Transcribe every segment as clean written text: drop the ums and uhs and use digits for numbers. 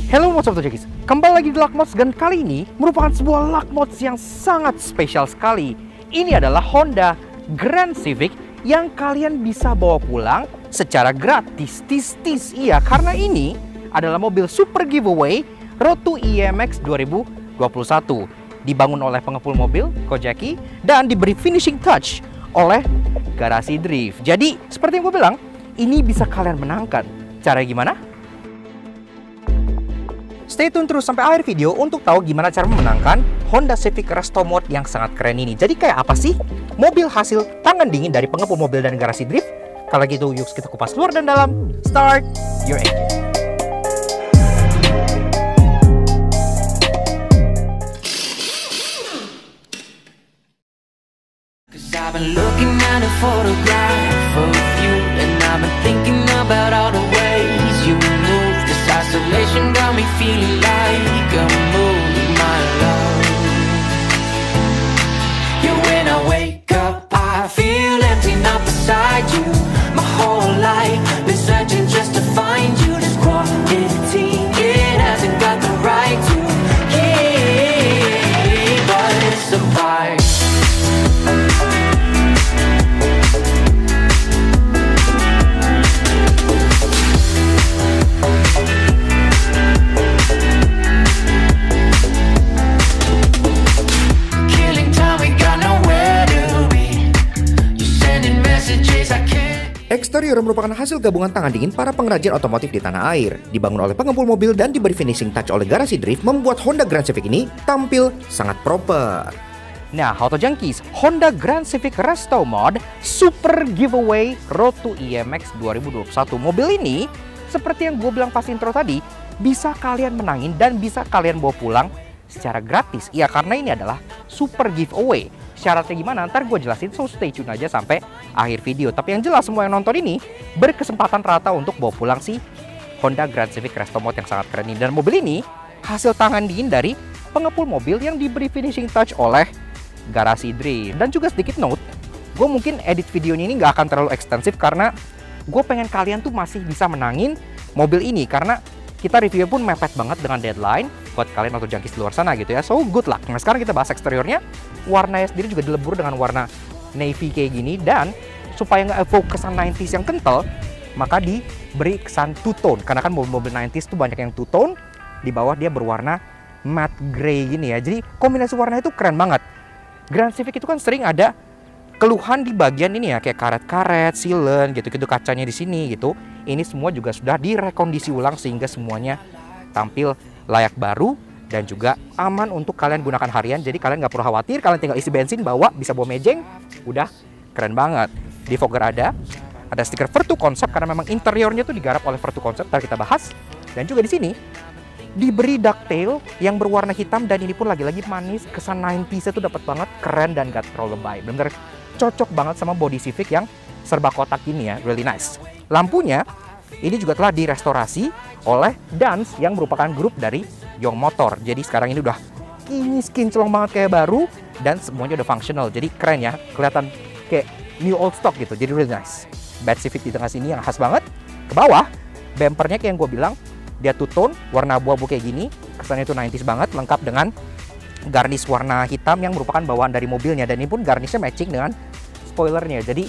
Hello Mods Jackies, kembali lagi di Luck Mods dan kali ini merupakan sebuah Luck Mods yang sangat spesial sekali. Ini adalah Honda Grand Civic yang kalian bisa bawa pulang secara gratis. Iya, karena ini adalah mobil super giveaway Road to IMX 2021. Dibangun oleh pengepul mobil Kojaki dan diberi finishing touch oleh Garasi Drift. Jadi seperti yang gue bilang, ini bisa kalian menangkan. Cara gimana? Stay tune terus sampai akhir video untuk tahu gimana cara memenangkan Honda Civic Resto Mode yang sangat keren ini. Jadi kayak apa sih mobil hasil tangan dingin dari pengepul mobil dan Garasi Drift? Kalau gitu yuk kita kupas luar dan dalam. Start your engine. I've been looking at a photograph of you, and I've been thinking about all the ways you move. This isolation got me feeling like a movie, my love. Yeah, when I wake up, I feel empty, not beside you. My whole life been searching just to find you. This quarantine, it hasn't got the right to keep us apart. Eksterior merupakan hasil gabungan tangan dingin para pengrajin otomotif di tanah air. Dibangun oleh pengepul mobil dan diberi finishing touch oleh Garasi Drift membuat Honda Grand Civic ini tampil sangat proper. Nah, Auto Junkies, Honda Grand Civic Resto Mode Super Giveaway Road to IMX 2021. Mobil ini, seperti yang gue bilang pas intro tadi, bisa kalian menangin dan bisa kalian bawa pulang secara gratis. Ya, karena ini adalah super giveaway. Syaratnya gimana? Ntar gue jelasin, so stay tune aja sampai akhir video. Tapi yang jelas semua yang nonton ini berkesempatan rata untuk bawa pulang si Honda Grand Civic Resto Mode yang sangat keren ini. Dan mobil ini hasil tangan dingin dari pengepul mobil yang diberi finishing touch oleh Garasi Drift. Dan juga sedikit note, gue mungkin edit videonya ini nggak akan terlalu ekstensif karena gue pengen kalian tuh masih bisa menangin mobil ini. Karena kita review pun mepet banget dengan deadline buat kalian Auto Junkies di luar sana gitu ya. So good luck. Nah sekarang kita bahas eksteriornya. Warnanya sendiri juga dilebur dengan warna navy kayak gini, dan supaya nggak evoke kesan 90s yang kental, maka diberi kesan two tone. Karena kan mobil-mobil 90s tuh banyak yang two tone. Di bawah dia berwarna matte gray gini ya. Jadi kombinasi warna itu keren banget. Grand Civic itu kan sering ada keluhan di bagian ini ya, kayak karet-karet, sealant gitu-gitu, kacanya di sini gitu. Ini semua juga sudah direkondisi ulang sehingga semuanya tampil layak baru dan juga aman untuk kalian gunakan harian. Jadi kalian nggak perlu khawatir, kalian tinggal isi bensin, bawa, bisa bawa mejeng, udah keren banget. Di fogger ada stiker Vertu Concept karena memang interiornya tuh digarap oleh Vertu Concept, ntar kita bahas. Dan juga di sini diberi ducktail yang berwarna hitam, dan ini pun lagi-lagi manis, kesan 90s itu dapat banget, keren dan gak terlalu lebay. Bener cocok banget sama body Civic yang serba kotak ini ya, really nice. Lampunya ini juga telah direstorasi oleh Dance yang merupakan grup dari Young Motor. Jadi sekarang ini udah kinclong banget kayak baru dan semuanya udah functional. Jadi keren ya, kelihatan kayak new old stock gitu. Jadi really nice. Bad Civic di tengah sini yang khas banget. Ke bawah, bumpernya kayak yang gue bilang, dia two tone, warna abu-abu kayak gini. Kesannya itu 90s banget, lengkap dengan garnish warna hitam yang merupakan bawaan dari mobilnya. Dan ini pun garnishnya matching dengan spoilernya. Jadi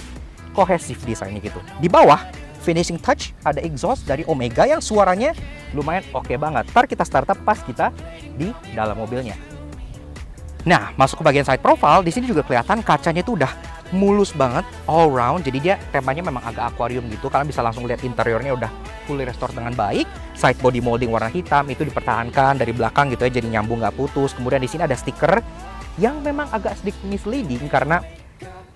kohesif desainnya gitu. Di bawah, finishing touch ada exhaust dari Omega yang suaranya lumayan oke banget. Ntar kita startup pas kita di dalam mobilnya. Nah, masuk ke bagian side profile, di sini juga kelihatan kacanya itu udah mulus banget all round. Jadi dia temanya memang agak akuarium gitu. Kalian bisa langsung lihat interiornya udah fully restore dengan baik. Side body molding warna hitam itu dipertahankan dari belakang gitu ya, jadi nyambung nggak putus. Kemudian di sini ada stiker yang memang agak sedikit misleading karena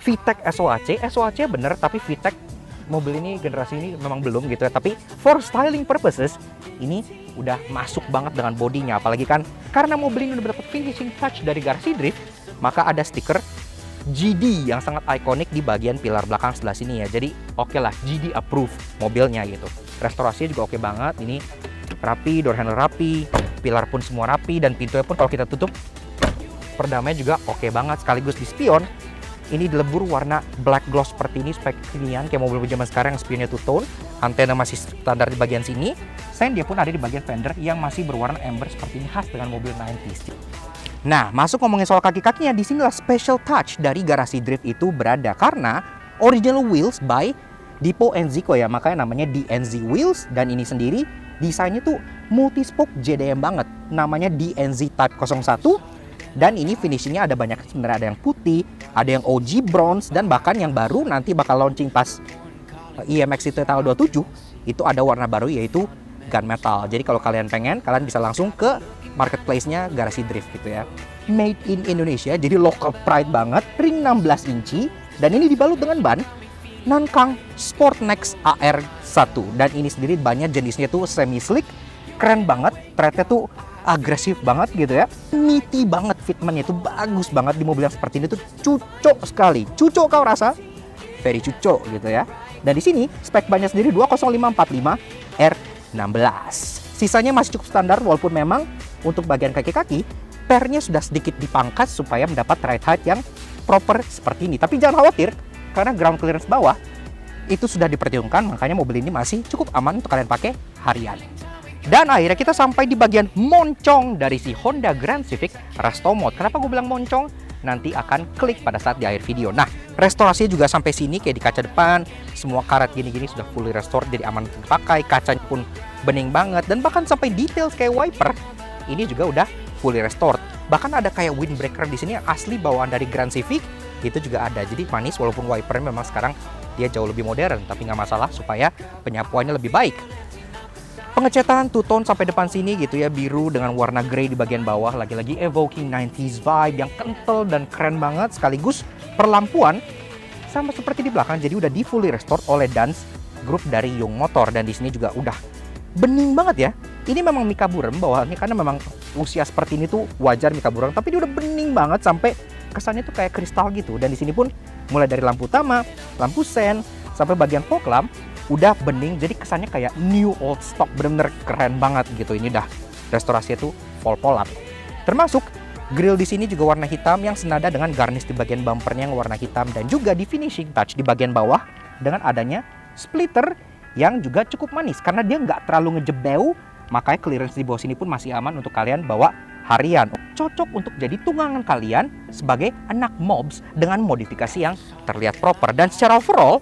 VTEC SOAC bener, tapi VTEC mobil ini generasi ini memang belum gitu ya. Tapi for styling purposes ini udah masuk banget dengan bodinya. Apalagi kan karena mobil ini udah dapat finishing touch dari Garasi Drift, maka ada stiker GD yang sangat ikonik di bagian pilar belakang sebelah sini ya. Jadi oke lah, GD approve mobilnya gitu. Restorasinya juga oke banget. Ini rapi, door handle rapi, pilar pun semua rapi, dan pintunya pun kalau kita tutup perdamanya juga oke banget. Sekaligus di spion ini dilebur warna black gloss seperti ini supaya kekinian kayak mobil zaman sekarang yang spionnya two tone. Antena masih standar di bagian sini. Sen dia pun ada di bagian fender yang masih berwarna amber seperti ini, khas dengan mobil 90s. Nah, masuk ngomongin soal kaki-kakinya, di sinilah special touch dari Garasi Drift itu berada karena original wheels by Dipo Enzico ya, makanya namanya DNZ Wheels, dan ini sendiri desainnya tuh multi-spoke JDM banget, namanya DNZ Type 01, dan ini finishingnya ada banyak sebenarnya, ada yang putih, ada yang OG bronze, dan bahkan yang baru nanti bakal launching pas IMX itu tanggal 27, itu ada warna baru yaitu gunmetal. Jadi kalau kalian pengen, kalian bisa langsung ke marketplace-nya Garasi Drift gitu ya. Made in Indonesia, jadi local pride banget, ring 16 inci, dan ini dibalut dengan ban Nankang Sportnex AR1, dan ini sendiri banyak jenisnya tuh semi slick, keren banget, threadnya tuh agresif banget gitu ya, meaty banget, fitmentnya itu bagus banget di mobil yang seperti ini tuh, cucok sekali. Cucok kau rasa? Very cucok gitu ya. Dan di sini spek bannya sendiri 20545 R16. Sisanya masih cukup standar, walaupun memang untuk bagian kaki-kaki pernya sudah sedikit dipangkas supaya mendapat ride height yang proper seperti ini. Tapi jangan khawatir, karena ground clearance bawah itu sudah diperhitungkan, makanya mobil ini masih cukup aman untuk kalian pakai harian. Dan akhirnya kita sampai di bagian moncong dari si Honda Grand Civic Resto Mode. Kenapa gue bilang moncong? Nanti akan klik pada saat di akhir video. Nah, restorasinya juga sampai sini, kayak di kaca depan, semua karet gini-gini sudah fully restored, jadi aman untuk dipakai. Kacanya pun bening banget, dan bahkan sampai detail kayak wiper ini juga udah fully restored. Bahkan ada kayak windbreaker di sini yang asli bawaan dari Grand Civic, itu juga ada. Jadi manis, walaupun wipernya memang sekarang dia jauh lebih modern, tapi nggak masalah supaya penyapuannya lebih baik. Pengecatan two-tone sampai depan sini gitu ya, biru dengan warna grey di bagian bawah, lagi-lagi evoking 90s vibe yang kental dan keren banget, sekaligus perlampuan sama seperti di belakang, jadi udah di fully restored oleh Dance Group dari Young Motor, dan di sini juga udah bening banget ya. Ini memang Mika burem bawaannya, karena memang usia seperti ini tuh wajar Mika burem, tapi dia udah bening banget sampai kesannya tuh kayak kristal gitu. Dan di sini pun mulai dari lampu utama, lampu sen, sampai bagian fog lamp udah bening, jadi kesannya kayak new old stock, bener-bener keren banget gitu. Ini udah restorasinya tuh pol-polan. Termasuk grill di sini juga warna hitam yang senada dengan garnish di bagian bumpernya yang warna hitam, dan juga di finishing touch di bagian bawah dengan adanya splitter yang juga cukup manis karena dia nggak terlalu ngejebeu, makanya clearance di bawah sini pun masih aman untuk kalian bawa harian. Cocok untuk jadi tunggangan kalian sebagai anak mobs dengan modifikasi yang terlihat proper. Dan secara overall,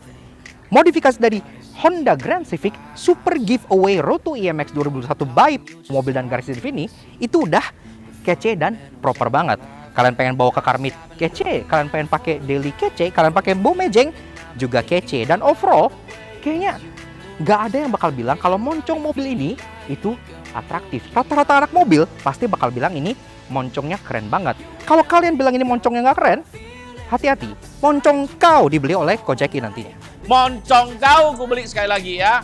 modifikasi dari Honda Grand Civic Super Giveaway Road to IMX 2021 by Mobil dan Garasi Drift ini itu udah kece dan proper banget. Kalian pengen bawa ke Karmit kece, kalian pengen pakai daily kece, kalian pakai Bomejeng juga kece. Dan overall kayaknya nggak ada yang bakal bilang kalau moncong mobil ini itu atraktif. Rata-rata anak mobil pasti bakal bilang ini moncongnya keren banget. Kalau kalian bilang ini moncongnya nggak keren, hati-hati, moncong kau dibeli oleh Kojeki nantinya. Moncong kau, gue beli sekali lagi ya.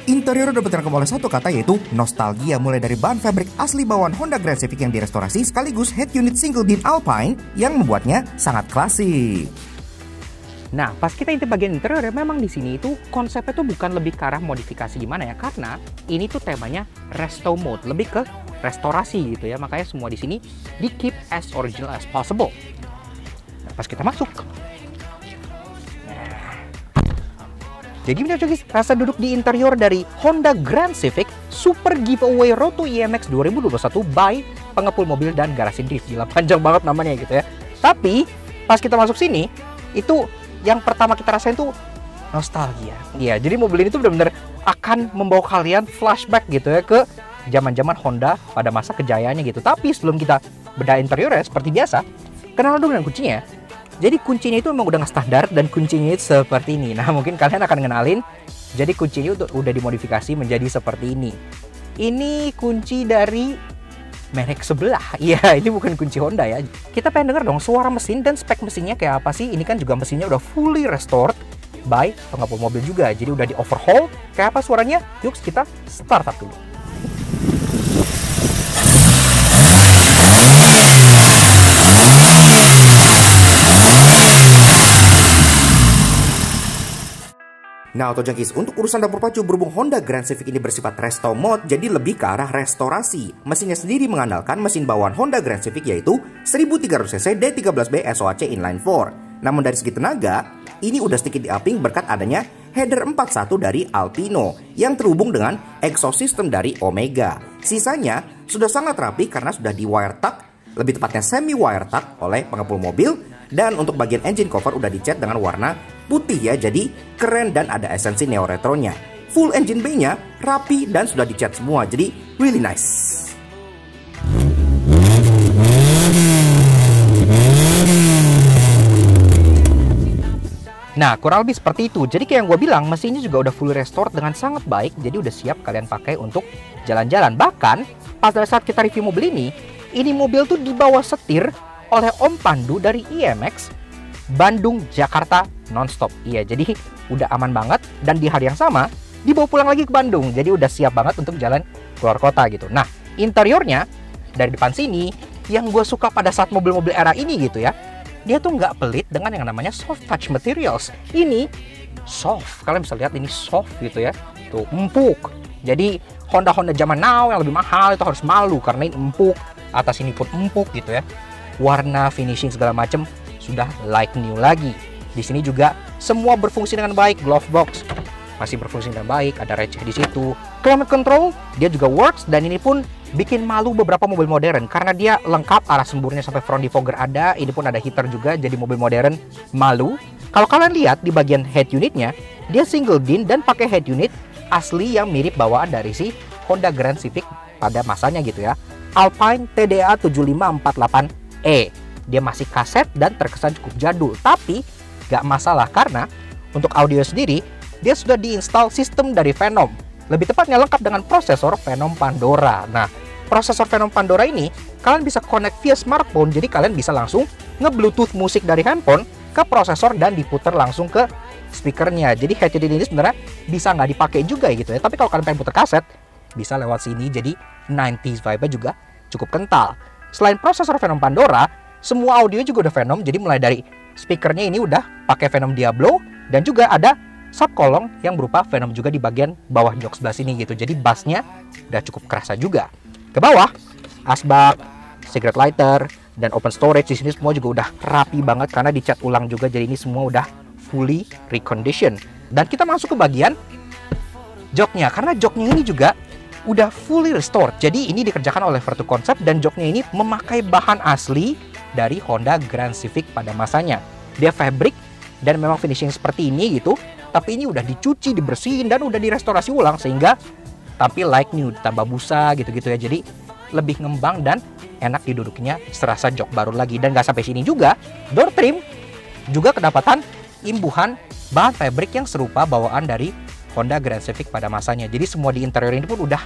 Interior dapat direkam oleh satu kata, yaitu nostalgia. Mulai dari bahan fabric asli bawaan Honda Grand Civic yang direstorasi, sekaligus head unit single din Alpine yang membuatnya sangat klasik. Nah, pas kita intip bagian interior, memang di sini itu konsepnya tuh bukan lebih ke arah modifikasi gimana ya, karena ini tuh temanya resto mode, lebih ke restorasi gitu ya. Makanya semua di sini di keep as original as possible. Nah, pas kita masuk, jadi guys, rasa duduk di interior dari Honda Grand Civic Super Giveaway Road to IMX 2021 by Pengepul Mobil dan Garasi Drift. Gila, panjang banget namanya gitu ya. Tapi pas kita masuk sini, itu yang pertama kita rasain tuh nostalgia. Iya, jadi mobil ini tuh benar-benar akan membawa kalian flashback gitu ya ke zaman-zaman Honda pada masa kejayaannya gitu. Tapi sebelum kita bedah interiornya seperti biasa, kenalan dulu dengan kuncinya. Jadi kuncinya itu memang udah nggak standar dan kuncinya itu seperti ini. Nah, mungkin kalian akan ngenalin. Jadi kuncinya udah dimodifikasi menjadi seperti ini. Ini kunci dari merek sebelah. Iya, ini bukan kunci Honda ya. Kita pengen denger dong suara mesin dan spek mesinnya kayak apa sih. Ini kan juga mesinnya udah fully restored by Pengepul Mobil juga. Jadi udah di overhaul. Kayak apa suaranya? Yuk kita start up dulu. Nah, Auto Junkies, untuk urusan dapur pacu berhubung Honda Grand Civic ini bersifat resto mode, jadi lebih ke arah restorasi. Mesinnya sendiri mengandalkan mesin bawaan Honda Grand Civic yaitu 1300cc D13B SOHC inline 4. Namun dari segi tenaga, ini udah sedikit di-upping berkat adanya header 41 dari Alpino yang terhubung dengan exhaust system dari Omega. Sisanya sudah sangat rapi karena sudah di wire tuck, lebih tepatnya semi wire tuck oleh pengepul mobil. Dan untuk bagian engine cover udah dicat dengan warna putih ya, jadi keren dan ada esensi neo retronya. Full engine bay-nya rapi dan sudah dicat semua, jadi really nice. Nah, kurang lebih seperti itu. Jadi kayak yang gue bilang, mesinnya juga udah fully restored dengan sangat baik. Jadi udah siap kalian pakai untuk jalan-jalan. Bahkan, pas saat kita review mobil ini mobil tuh dibawa setir oleh Om Pandu dari IMX Bandung Jakarta nonstop. Iya, jadi udah aman banget. Dan di hari yang sama, dibawa pulang lagi ke Bandung. Jadi udah siap banget untuk jalan keluar kota gitu. Nah, interiornya dari depan sini, yang gue suka pada saat mobil-mobil era ini gitu ya, dia tuh nggak pelit dengan yang namanya soft touch materials. Ini soft, kalian bisa lihat ini soft gitu ya, tuh empuk. Jadi Honda zaman now yang lebih mahal itu harus malu karena ini empuk, atas ini pun empuk gitu ya. Warna, finishing segala macam sudah like new lagi. Di sini juga semua berfungsi dengan baik, glove box masih berfungsi dengan baik, ada receh di situ. Climate control dia juga works dan ini pun bikin malu beberapa mobil modern karena dia lengkap, arah semburnya sampai front defogger ada, ini pun ada heater juga, jadi mobil modern malu. Kalau kalian lihat di bagian head unitnya, dia single din dan pakai head unit asli yang mirip bawaan dari si Honda Grand Civic pada masanya gitu ya. Alpine TDA 7548E. Dia masih kaset dan terkesan cukup jadul, tapi gak masalah karena untuk audio sendiri dia sudah diinstal sistem dari Phenom. Lebih tepatnya lengkap dengan prosesor Phenom Pandora. Nah, prosesor Phenom Pandora ini kalian bisa connect via smartphone, jadi kalian bisa langsung nge-bluetooth musik dari handphone ke prosesor dan diputar langsung ke speakernya. Jadi head unit ini sebenarnya bisa nggak dipakai juga gitu ya. Tapi kalau kalian pengen putar kaset, bisa lewat sini, jadi 90s vibe-nya juga cukup kental. Selain prosesor Phenom Pandora, semua audio juga udah Phenom, jadi mulai dari speakernya ini udah pakai Phenom Diablo dan juga ada subkolong yang berupa Phenom juga di bagian bawah jok sebelah sini gitu. Jadi bassnya udah cukup kerasa juga. Ke bawah, asbak, cigarette lighter, dan open storage di sini semua juga udah rapi banget karena dicat ulang juga. Jadi ini semua udah fully reconditioned. Dan kita masuk ke bagian joknya, karena joknya ini juga udah fully restored. Jadi ini dikerjakan oleh Vertu Concept dan joknya ini memakai bahan asli dari Honda Grand Civic pada masanya. Dia fabric dan memang finishing seperti ini gitu. Tapi ini udah dicuci, dibersihin, dan udah direstorasi ulang sehingga tampil like new, ditambah busa gitu-gitu ya. Jadi lebih ngembang dan enak diduduknya, serasa jok baru lagi. Dan gak sampai sini juga, door trim juga kedapatan imbuhan bahan fabric yang serupa bawaan dari Honda Grand Civic pada masanya. Jadi semua di interior ini pun udah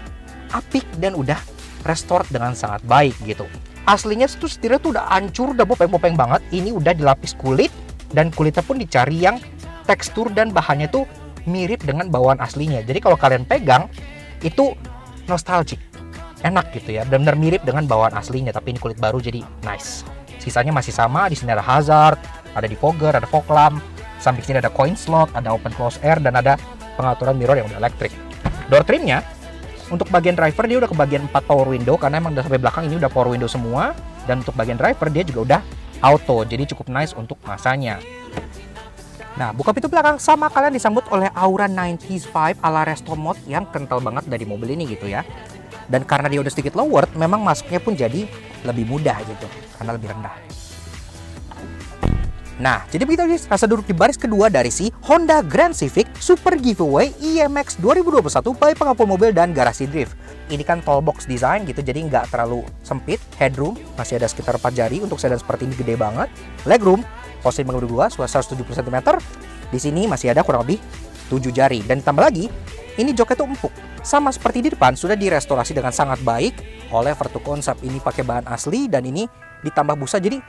apik dan udah restored dengan sangat baik gitu. Aslinya tuh setirnya tuh udah hancur, udah bopeng-bopeng banget. Ini udah dilapis kulit dan kulitnya pun dicari yang tekstur dan bahannya tuh mirip dengan bawaan aslinya. Jadi kalau kalian pegang itu nostalgic, enak gitu ya, benar-benar mirip dengan bawaan aslinya. Tapi ini kulit baru jadi nice. Sisanya masih sama, di sini ada hazard, ada defogger, ada fog lamp, samping sini ada coin slot, ada open close air, dan ada pengaturan mirror yang udah elektrik. Door trimnya untuk bagian driver dia udah ke bagian 4 power window karena emang udah sampai belakang ini udah power window semua. Dan untuk bagian driver dia juga udah auto, jadi cukup nice untuk masanya. Nah, buka pintu belakang sama kalian disambut oleh aura 90s vibe ala resto mode yang kental banget dari mobil ini gitu ya. Dan karena dia udah sedikit lowered, memang masuknya pun jadi lebih mudah gitu, karena lebih rendah. Nah, jadi begitu guys, rasa duduk di baris kedua dari si Honda Grand Civic Super Giveaway IMX 2021 by Pengepul Mobil dan Garasi Drift. Ini kan tall box design gitu, jadi nggak terlalu sempit. Headroom masih ada sekitar 4 jari, untuk sedan seperti ini gede banget. Legroom posisi mengemudi 2, 170 cm. Di sini masih ada kurang lebih 7 jari. Dan ditambah lagi, ini joknya tuh empuk. Sama seperti di depan, sudah direstorasi dengan sangat baik oleh Vertu Concept. Ini pakai bahan asli dan ini ditambah busa, jadi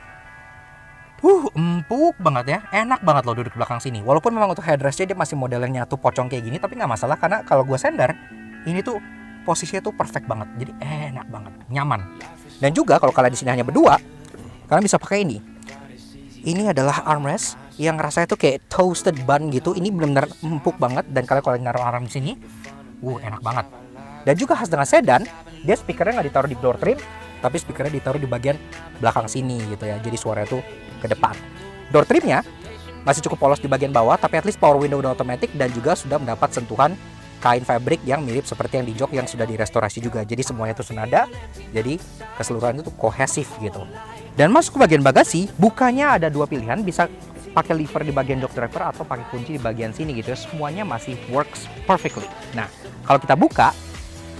empuk banget ya. Enak banget loh duduk di belakang sini. Walaupun memang untuk headrestnya dia masih model yang nyatu pocong kayak gini, tapi nggak masalah karena kalau gue sender, ini tuh posisinya tuh perfect banget. Jadi enak banget, nyaman. Dan juga kalau kalian di sini hanya berdua, kalian bisa pakai ini. Ini adalah armrest yang rasanya tuh kayak toasted bun gitu. Ini benar-benar empuk banget dan kalian kalau naruh arm di sini, enak banget. Dan juga khas dengan sedan, dia speakernya nggak ditaruh di door trim, tapi speakernya ditaruh di bagian belakang sini gitu ya. Jadi suaranya tuh ke depan. Door trimnya masih cukup polos di bagian bawah, tapi at least power window udah otomatis dan juga sudah mendapat sentuhan kain fabric yang mirip seperti yang di jok yang sudah direstorasi juga. Jadi semuanya itu senada, jadi keseluruhan itu kohesif gitu. Dan masuk ke bagian bagasi, bukanya ada dua pilihan, bisa pakai lever di bagian jok driver atau pakai kunci di bagian sini gitu ya. Semuanya masih works perfectly. Nah, kalau kita buka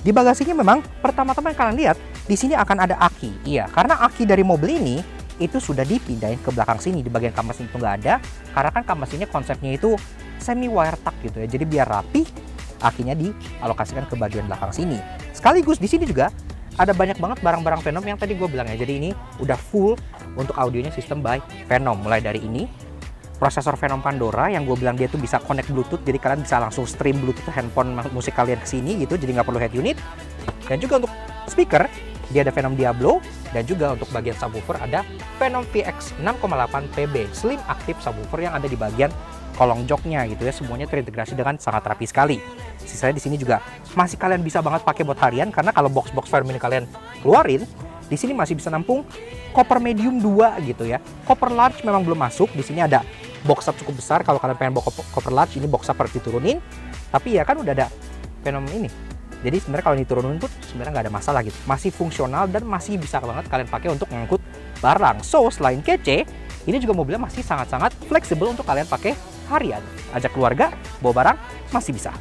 di bagasinya memang pertama-tama yang kalian lihat di sini akan ada aki. Iya, karena aki dari mobil ini itu sudah dipindahin ke belakang sini. Di bagian kampas itu nggak ada, karena kan kampas ini konsepnya itu semi wire tuck gitu ya. Jadi biar rapi, akinya dialokasikan ke bagian belakang sini. Sekaligus di sini juga ada banyak banget barang-barang Venom yang tadi gue bilang ya. Jadi ini udah full untuk audionya sistem by Venom. Mulai dari ini prosesor Venom Pandora yang gue bilang dia tuh bisa connect Bluetooth, jadi kalian bisa langsung stream Bluetooth handphone musik kalian ke sini gitu, jadi nggak perlu head unit. Dan juga untuk speaker dia ada Venom Diablo, dan juga untuk bagian subwoofer ada Venom VX 6,8 PB Slim Active Subwoofer yang ada di bagian kolong joknya gitu ya. Semuanya terintegrasi dengan sangat rapi sekali. Sisanya di sini juga masih kalian bisa banget pakai buat harian, karena kalau box-box Venom ini kalian keluarin, di sini masih bisa nampung koper medium 2 gitu ya. Koper large memang belum masuk. Di sini ada box up cukup besar. Kalau kalian pengen bawa koper large, ini box up harus diturunin. Tapi ya kan udah ada Venom ini. Jadi sebenarnya kalau diturunin pun sebenarnya nggak ada masalah gitu. Masih fungsional dan masih bisa banget kalian pakai untuk mengangkut barang. So selain kece, ini juga mobilnya masih sangat-sangat fleksibel untuk kalian pakai harian. Ajak keluarga, bawa barang, masih bisa.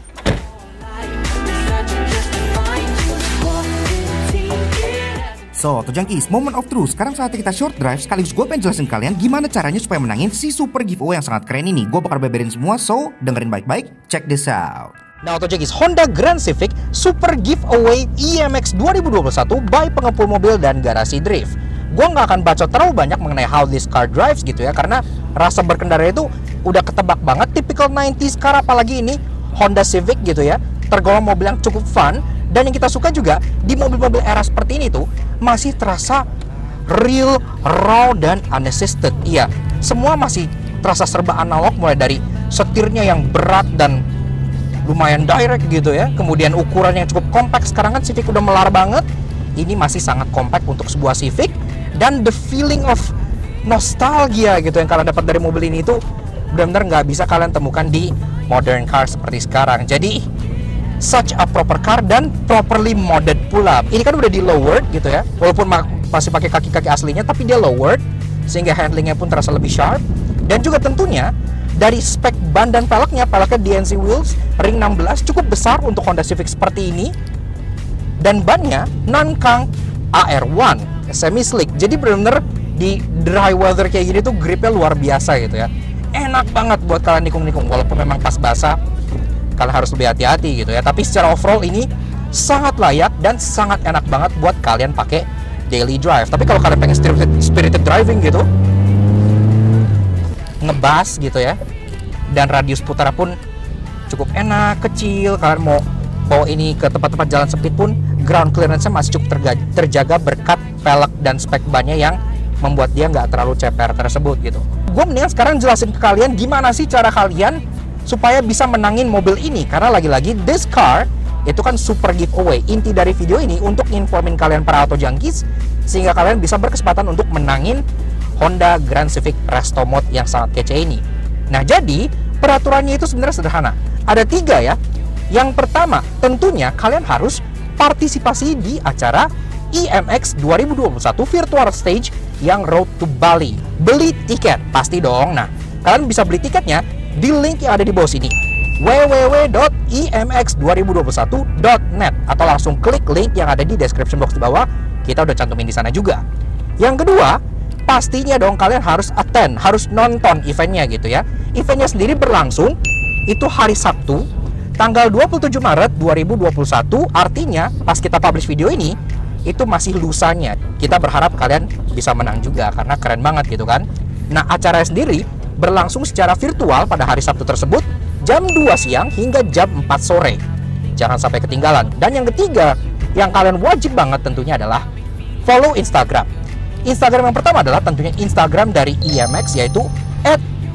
So, Autojunkies, moment of truth. Sekarang saatnya kita short drive, sekaligus gue pengen jelasin kalian gimana caranya supaya menangin si super giveaway yang sangat keren ini. Gue bakal beberin semua, so dengerin baik-baik. Check this out. Nah, Autojunkies, Honda Grand Civic Super Giveaway IMX 2021 by Pengepul Mobil dan Garasi Drift. Gue nggak akan bacot terlalu banyak mengenai how this car drives gitu ya, karena rasa berkendara itu udah ketebak banget. Typical 90s car, apalagi ini Honda Civic gitu ya, tergolong mobil yang cukup fun. Dan yang kita suka juga di mobil-mobil era seperti ini tuh masih terasa real, raw, dan unassisted. Iya, semua masih terasa serba analog, mulai dari setirnya yang berat dan lumayan direct gitu ya. Kemudian ukurannya yang cukup compact. Sekarang kan Civic udah melar banget. Ini masih sangat compact untuk sebuah Civic. Dan the feeling of nostalgia gitu yang kalian dapat dari mobil ini itu benar-benar nggak bisa kalian temukan di modern car seperti sekarang. Jadi such a proper car dan properly modded pula. Ini kan udah di lowered gitu ya, walaupun masih pakai kaki-kaki aslinya, tapi dia lowered sehingga handlingnya pun terasa lebih sharp. Dan juga tentunya dari spek ban dan peleknya DNC wheels ring 16 cukup besar untuk Honda Civic seperti ini. Dan bannya Nankang AR1 semi slick. Jadi bener-bener di dry weather kayak gini tuh gripnya luar biasa gitu ya. Enak banget buat kalian nikung-nikung, walaupun memang pas basah kalian harus lebih hati-hati gitu ya. Tapi secara overall ini sangat layak dan sangat enak banget buat kalian pakai daily drive. Tapi kalau kalian pengen spirited driving gitu, ngebas gitu ya, dan radius putar pun cukup enak, kecil. Kalian mau bawa ini ke tempat-tempat jalan sempit pun ground clearance-nya masih cukup terjaga berkat pelek dan spek bannya yang membuat dia nggak terlalu ceper tersebut gitu. Gue mendingan sekarang jelasin ke kalian gimana sih cara kalian supaya bisa menangin mobil ini, karena lagi-lagi this car itu kan super giveaway. Inti dari video ini untuk informin kalian para Autojunkies sehingga kalian bisa berkesempatan untuk menangin Honda Grand Civic Resto Mode yang sangat kece ini. Nah, jadi peraturannya itu sebenarnya sederhana. Ada 3 ya. Yang pertama, tentunya kalian harus partisipasi di acara IMX 2021 Virtual Stage yang Road to Bali. Beli tiket, pasti dong. Nah, kalian bisa beli tiketnya di link yang ada di bawah sini, www.imx2021.net, atau langsung klik link yang ada di description box di bawah. Kita udah cantumin di sana juga. Yang kedua, pastinya dong kalian harus attend, harus nonton eventnya gitu ya. Eventnya sendiri berlangsung itu hari Sabtu, tanggal 27 Maret 2021. Artinya pas kita publish video ini, itu masih lusanya. Kita berharap kalian bisa menang juga, karena keren banget gitu kan. Nah, acaranya sendiri berlangsung secara virtual pada hari Sabtu tersebut jam 2 siang hingga jam 4 sore. Jangan sampai ketinggalan. Dan yang ketiga, yang kalian wajib banget tentunya adalah follow Instagram. Instagram yang pertama adalah tentunya Instagram dari IMX, yaitu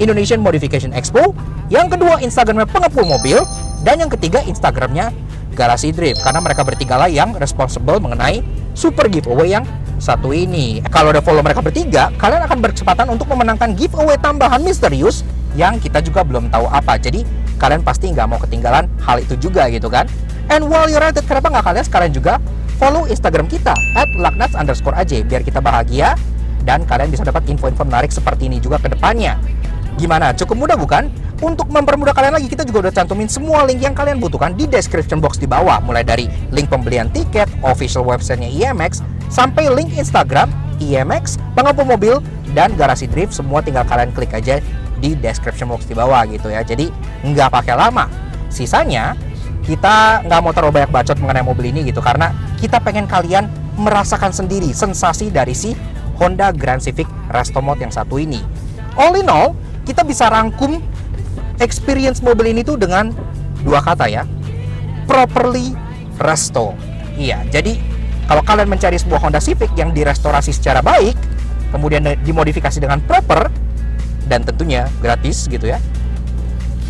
@Indonesian Modification Expo. Yang kedua, Instagramnya Pengepul Mobil. Dan yang ketiga, Instagramnya Garasi Drift, karena mereka bertiga lah yang responsible mengenai super giveaway yang satu ini. Kalau udah follow mereka bertiga, kalian akan berkesempatan untuk memenangkan giveaway tambahan misterius yang kita juga belum tahu apa. Jadi kalian pasti nggak mau ketinggalan hal itu juga gitu kan. And while you're at it, kenapa nggak kalian sekarang juga follow Instagram kita @lucknuts_aj biar kita bahagia dan kalian bisa dapat info-info menarik seperti ini juga ke depannya. Gimana? Cukup mudah bukan? Untuk mempermudah kalian lagi, kita juga udah cantumin semua link yang kalian butuhkan di description box di bawah. Mulai dari link pembelian tiket, official websitenya IMX, sampai link Instagram, IMX, pengepul mobil, dan garasi drift. Semua tinggal kalian klik aja di description box di bawah gitu ya. Jadi nggak pakai lama. Sisanya, kita nggak mau terlalu banyak bacot mengenai mobil ini gitu. Karena kita pengen kalian merasakan sendiri sensasi dari si Honda Grand Civic Resto Mode yang satu ini. All in all, kita bisa rangkum experience mobil ini tuh dengan dua kata ya, properly resto. Iya, jadi kalau kalian mencari sebuah Honda Civic yang direstorasi secara baik, kemudian dimodifikasi dengan proper, dan tentunya gratis gitu ya,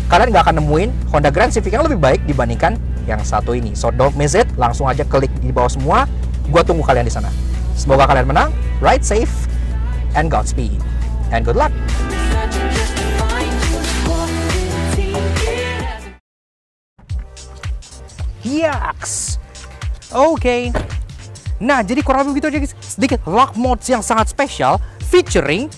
kalian nggak akan nemuin Honda Grand Civic yang lebih baik dibandingkan yang satu ini. So don't miss it, langsung aja klik di bawah semua. Gua tunggu kalian di sana. Semoga kalian menang, ride safe, and Godspeed, and good luck. Yaks. Oke. Nah, jadi kurang lebih begitu aja guys. Sedikit luck mods yang sangat spesial featuring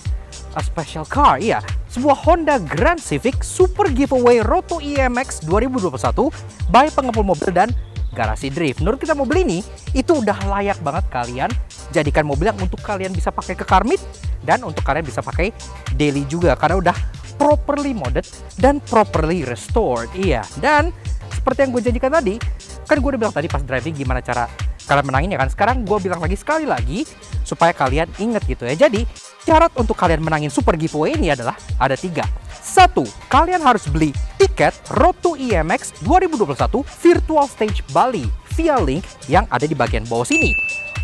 a special car. Iya, sebuah Honda Grand Civic Super Giveaway Roto IMX 2021 by Pengepul Mobil dan Garasi Drift. Menurut kita mobil ini itu udah layak banget kalian jadikan mobil yang untuk kalian bisa pakai ke car meet dan untuk kalian bisa pakai daily juga karena udah properly modded dan properly restored. Iya, dan seperti yang gue janjikan tadi, kan gue udah bilang tadi pas driving gimana cara kalian menanginnya kan. Sekarang gue bilang lagi sekali lagi supaya kalian inget gitu ya. Jadi syarat untuk kalian menangin super giveaway ini adalah ada 3. 1. Kalian harus beli tiket Road to IMX 2021 Virtual Stage Bali via link yang ada di bagian bawah sini,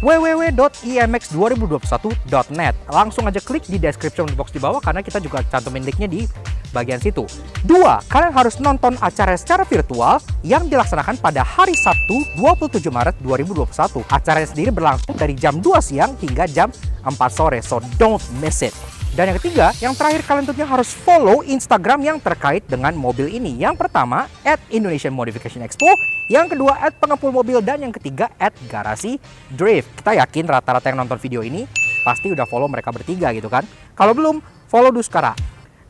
www.imx2021.net. Langsung aja klik di description box di bawah karena kita juga cantumin linknya di bagian situ. 2. Kalian harus nonton acara secara virtual yang dilaksanakan pada hari Sabtu 27 Maret 2021. Acaranya sendiri berlangsung dari jam 2 siang hingga jam 4 sore, so don't miss it. Dan yang ketiga, yang terakhir kalian tentunya harus follow Instagram yang terkait dengan mobil ini. Yang pertama, @Indonesian Modification Expo. Yang kedua, @Pengepul Mobil. Dan yang ketiga, @Garasi Drift. Kita yakin rata-rata yang nonton video ini pasti udah follow mereka bertiga gitu kan. Kalau belum, follow dulu sekarang.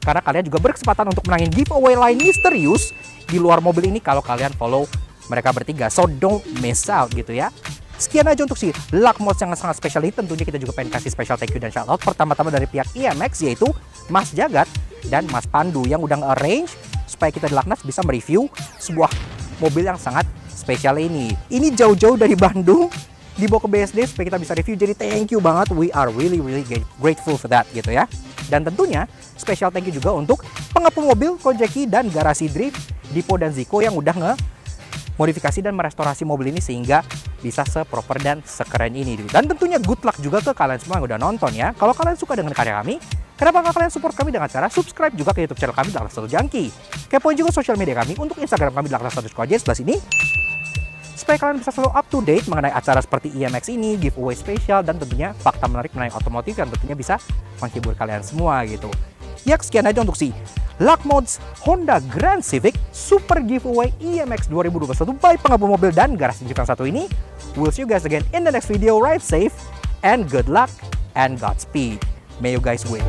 Karena kalian juga berkesempatan untuk menangin giveaway lain misterius di luar mobil ini kalau kalian follow mereka bertiga. So don't miss out gitu ya. Sekian aja untuk si luck mods yang sangat spesial ini. Tentunya kita juga pengen kasih special thank you dan shout out pertama-tama dari pihak IMX, yaitu Mas Jagat dan Mas Pandu yang udah nge-arrange supaya kita di Lucknuts bisa mereview sebuah mobil yang sangat spesial ini. Ini jauh-jauh dari Bandung dibawa ke BSD supaya kita bisa review. Jadi thank you banget, we are really grateful for that gitu ya. Dan tentunya special thank you juga untuk Pengepul Mobil, Kojeki, dan Garasi Drift, Dipo dan Ziko yang udah modifikasi dan merestorasi mobil ini sehingga bisa seproper dan sekeren ini. Dan tentunya good luck juga ke kalian semua yang udah nonton ya. Kalau kalian suka dengan karya kami, kenapa nggak kalian support kami dengan cara subscribe juga ke YouTube channel kami Lucknuts Junkie. Kepoin juga sosial media kami untuk Instagram kami Lucknuts_aj sebelah sini, supaya kalian bisa selalu up to date mengenai acara seperti IMX ini, giveaway spesial, dan tentunya fakta menarik mengenai otomotif yang tentunya bisa menghibur kalian semua gitu. Ya, sekian aja untuk si Luck Mods Honda Grand Civic Super Giveaway IMX 2021 by Pengepul Mobil dan Garasi Drift yang satu ini. We'll see you guys again in the next video. Ride safe and good luck and Godspeed. May you guys win.